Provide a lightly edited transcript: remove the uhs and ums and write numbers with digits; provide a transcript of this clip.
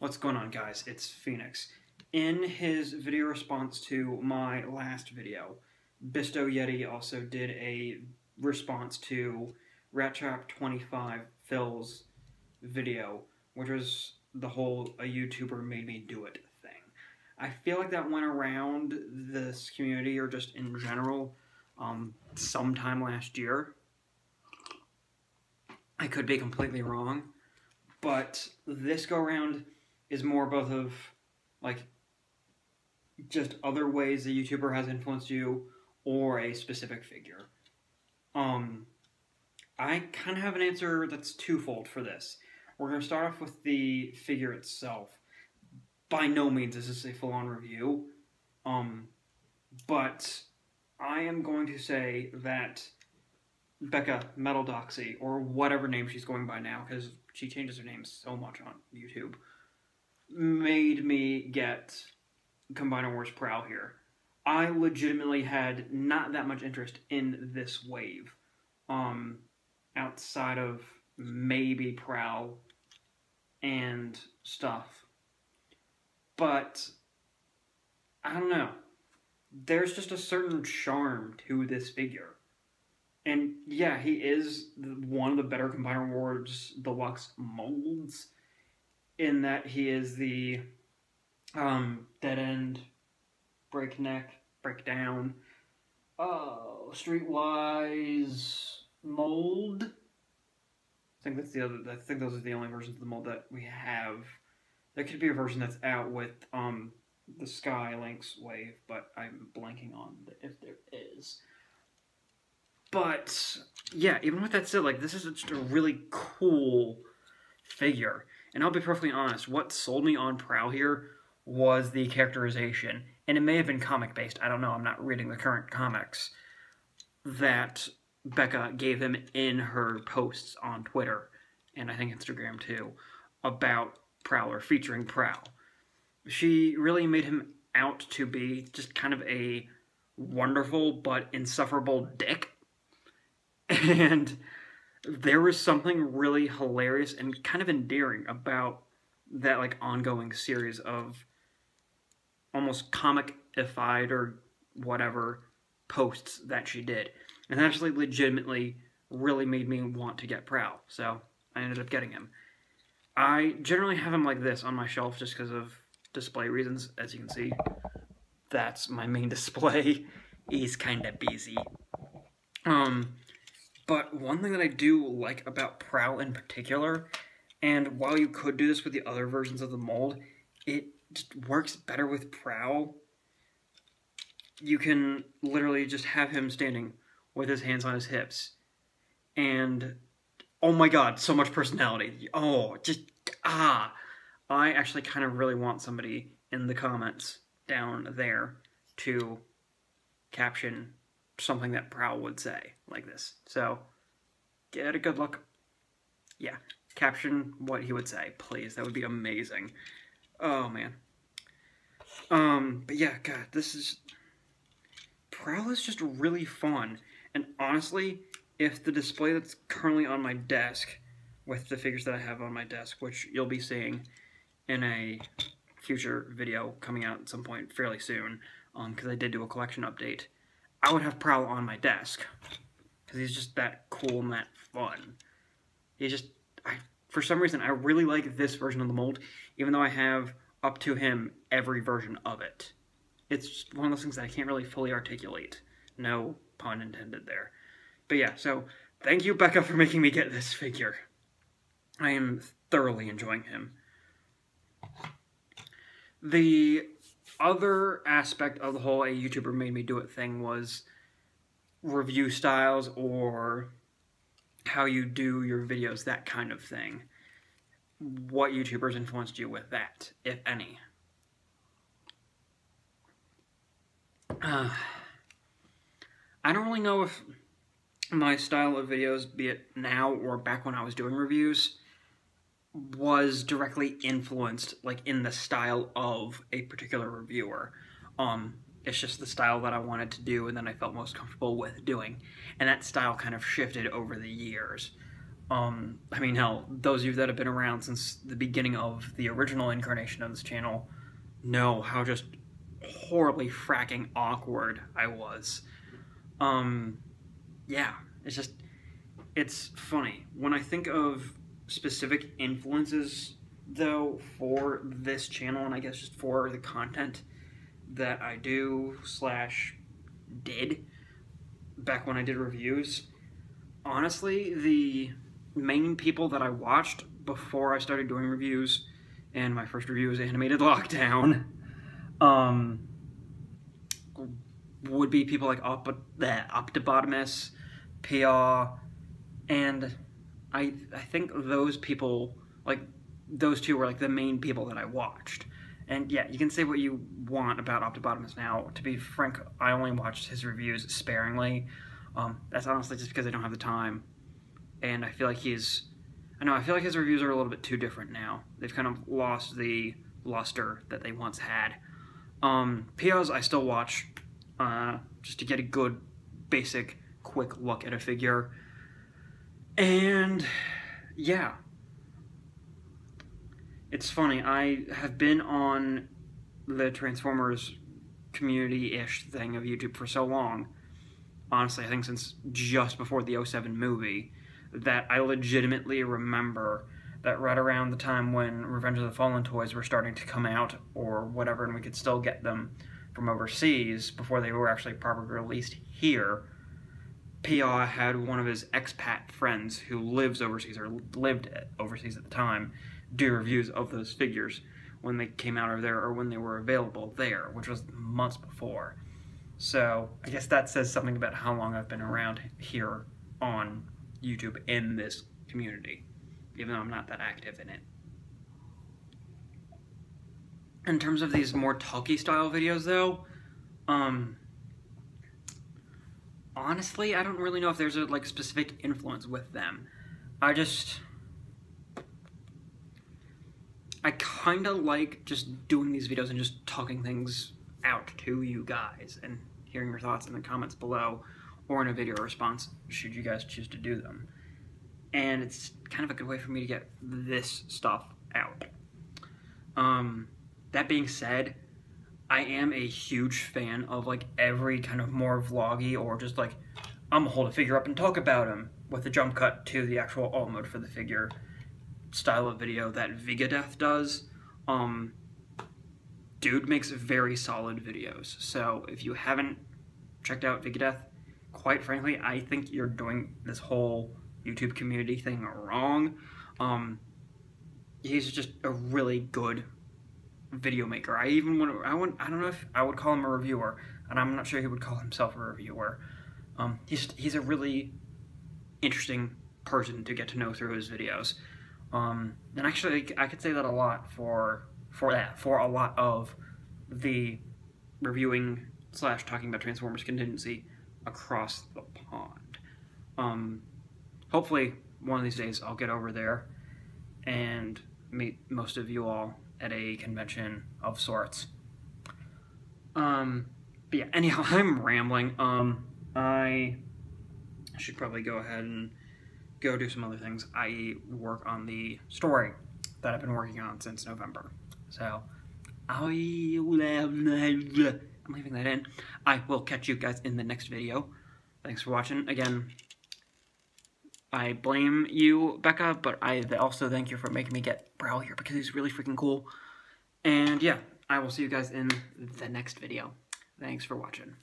What's going on, guys? It's Phoenix. In his video response to my last video, Bisto Yeti also did a response to RatChop25 Phil's video, which was the whole "a YouTuber made me do it" thing. I feel like that went around this community, or just in general, sometime last year. I could be completely wrong, but this go-round is more both of, like, just other ways a YouTuber has influenced you, or a specific figure. I kind of have an answer that's twofold for this. We're going to start off with the figure itself. By no means is this a full-on review, but I am going to say that Becca Metal Doxy, or whatever name she's going by now, because she changes her name so much on YouTube, made me get Combiner Wars Prowl here. I legitimately had not that much interest in this wave, outside of maybe Prowl and stuff. But I don't know. There's just a certain charm to this figure. And yeah, he is one of the better Combiner Wars Deluxe molds, in that he is the dead end, breakneck, breakdown, streetwise mold. I think that's the other. I think those are the only versions of the mold that we have. There could be a version that's out with the Sky Lynx wave, but I'm blanking on if there is. But yeah, even with that said, like, this is just a really cool figure. And I'll be perfectly honest, what sold me on Prowl here was the characterization. And it may have been comic-based, I don't know, I'm not reading the current comics, that Becca gave him in her posts on Twitter, and I think Instagram too, about Prowl, or featuring Prowl. She really made him out to be just kind of a wonderful but insufferable dick. And there was something really hilarious and kind of endearing about that, like, ongoing series of almost comic-ified or whatever posts that she did. And that actually legitimately really made me want to get Prowl, so I ended up getting him. I generally have him like this on my shelf just because of display reasons. As you can see, that's my main display. He's kind of busy. But one thing that I do like about Prowl in particular, and while you could do this with the other versions of the mold, it just works better with Prowl. You can literally just have him standing with his hands on his hips, and oh my god, so much personality. Oh, just, I actually kind of really want somebody in the comments down there to caption something that Prowl would say, like this. So, get a good look. Yeah, caption what he would say, please. That would be amazing. Oh, man. But yeah, god, Prowl is just really fun. And honestly, if the display that's currently on my desk, with the figures that I have on my desk, which you'll be seeing in a future video coming out at some point fairly soon, because I did do a collection update, I would have Prowl on my desk, because he's just that cool and that fun. He's just, for some reason, I really like this version of the mold, even though I have, up to him, every version of it. It's just one of those things that I can't really fully articulate. No pun intended there. But yeah, so, thank you, Becca, for making me get this figure. I am thoroughly enjoying him. The other aspect of the whole "a YouTuber made me do it" thing was review styles, or how you do your videos, that kind of thing. What YouTubers influenced you with that, if any? I don't really know if my style of videos, be it now or back when I was doing reviews, was directly influenced, like, in the style of a particular reviewer. It's just the style that I wanted to do and then I felt most comfortable with doing. And that style kind of shifted over the years. I mean, hell, those of you that have been around since the beginning of the original incarnation of this channel know how just horribly fracking awkward I was. Yeah, it's funny. When I think of specific influences, though, for this channel, and I guess just for the content that I do / did back when I did reviews, honestly, the main people that I watched before I started doing reviews, and my first review was Animated Lockdown, would be people like Optibotimus, Pia, and I think those people, like, those two were like the main people that I watched. And yeah, you can say what you want about Optibotimus now. To be frank, I only watched his reviews sparingly. That's honestly just because I don't have the time. And I feel like his reviews are a little bit too different now. They've kind of lost the luster that they once had. Pia's I still watch, just to get a good, basic, quick look at a figure. And yeah. It's funny, I have been on the Transformers community-ish thing of YouTube for so long, honestly, I think since just before the 07 movie, that I legitimately remember that right around the time when Revenge of the Fallen toys were starting to come out, or whatever, and we could still get them from overseas before they were actually properly released here, Pia had one of his expat friends who lives overseas, or lived overseas at the time, do reviews of those figures when they came out of there or when they were available there, which was months before. So I guess that says something about how long I've been around here on YouTube in this community, even though I'm not that active in it. In terms of these more talky style videos though, honestly, I don't really know if there's a like specific influence with them. I kind of like just doing these videos and just talking things out to you guys and hearing your thoughts in the comments below or in a video response should you guys choose to do them. And it's kind of a good way for me to get this stuff out. That being said, I am a huge fan of like every kind of more vloggy or just like I'm gonna hold a figure up and talk about him with a jump cut to the actual alt mode for the figure style of video that Vigadeth does. Dude makes very solid videos, so if you haven't checked out Vigadeth, quite frankly, I think you're doing this whole YouTube community thing wrong. He's just a really good video maker. I don't know if I would call him a reviewer, and I'm not sure he would call himself a reviewer. He's a really interesting person to get to know through his videos. And actually, I could say that a lot for a lot of the reviewing / talking about Transformers contingency across the pond. Hopefully, one of these days I'll get over there and meet most of you all at a convention of sorts. But yeah, anyhow, I'm rambling. I should probably go ahead and go do some other things, i.e. work on the story that I've been working on since November. So, I'm leaving that in. I will catch you guys in the next video. Thanks for watching. Again, I blame you, Becca, but I also thank you for making me get Prowl here because he's really freaking cool. And yeah, I will see you guys in the next video. Thanks for watching.